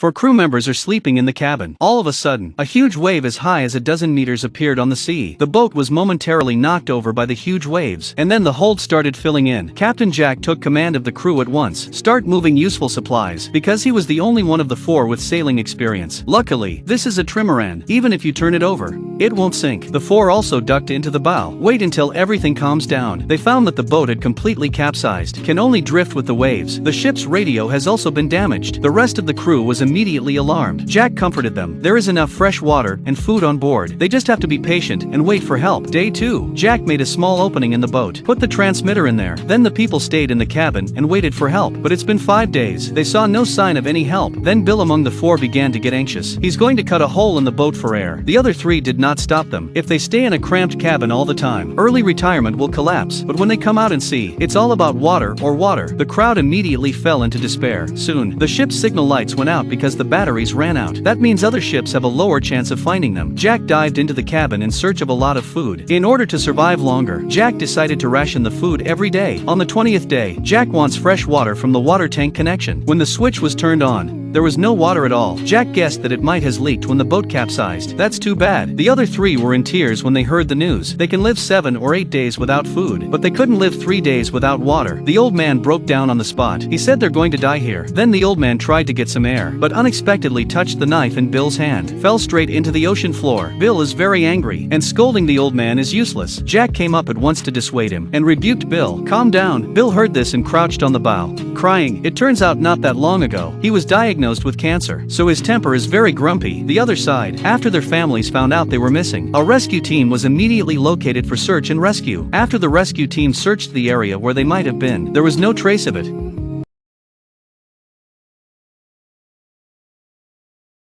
For crew members are sleeping in the cabin. All of a sudden, a huge wave as high as a dozen meters appeared on the sea. The boat was momentarily knocked over by the huge waves, and then the hold started filling in. Captain Jack took command of the crew at once. Start moving useful supplies, because he was the only one of the four with sailing experience. Luckily, this is a trimaran. Even if you turn it over, it won't sink. The four also ducked into the bow. Wait until everything calms down. They found that the boat had completely capsized, can only drift with the waves. The ship's radio has also been damaged. The rest of the crew was immediately alarmed. Jack comforted them. There is enough fresh water and food on board. They just have to be patient and wait for help. Day 2. Jack made a small opening in the boat. Put the transmitter in there. Then the people stayed in the cabin and waited for help. But it's been 5 days. They saw no sign of any help. Then Bill among the four began to get anxious. He's going to cut a hole in the boat for air. The other three did not stop them. If they stay in a cramped cabin all the time, early retirement will collapse. But when they come out and see, it's all about water or water. The crowd immediately fell into despair. Soon, the ship's signal lights went out because the batteries ran out. That means other ships have a lower chance of finding them. Jack dived into the cabin in search of a lot of food. In order to survive longer, Jack decided to ration the food every day. On the 20th day, Jack wants fresh water from the water tank connection. When the switch was turned on, there was no water at all. Jack guessed that it might have leaked when the boat capsized. That's too bad. The other three were in tears when they heard the news. They can live 7 or 8 days without food, but they couldn't live 3 days without water. The old man broke down on the spot. He said they're going to die here. Then the old man tried to get some air, but unexpectedly touched the knife in Bill's hand. Fell straight into the ocean floor. Bill is very angry, and scolding the old man is useless. Jack came up at once to dissuade him, and rebuked Bill. Calm down. Bill heard this and crouched on the bow, crying. It turns out not that long ago, he was diagnosed with cancer, so his temper is very grumpy. The other side, after their families found out they were missing, a rescue team was immediately located for search and rescue. After the rescue team searched the area where they might have been, there was no trace of it.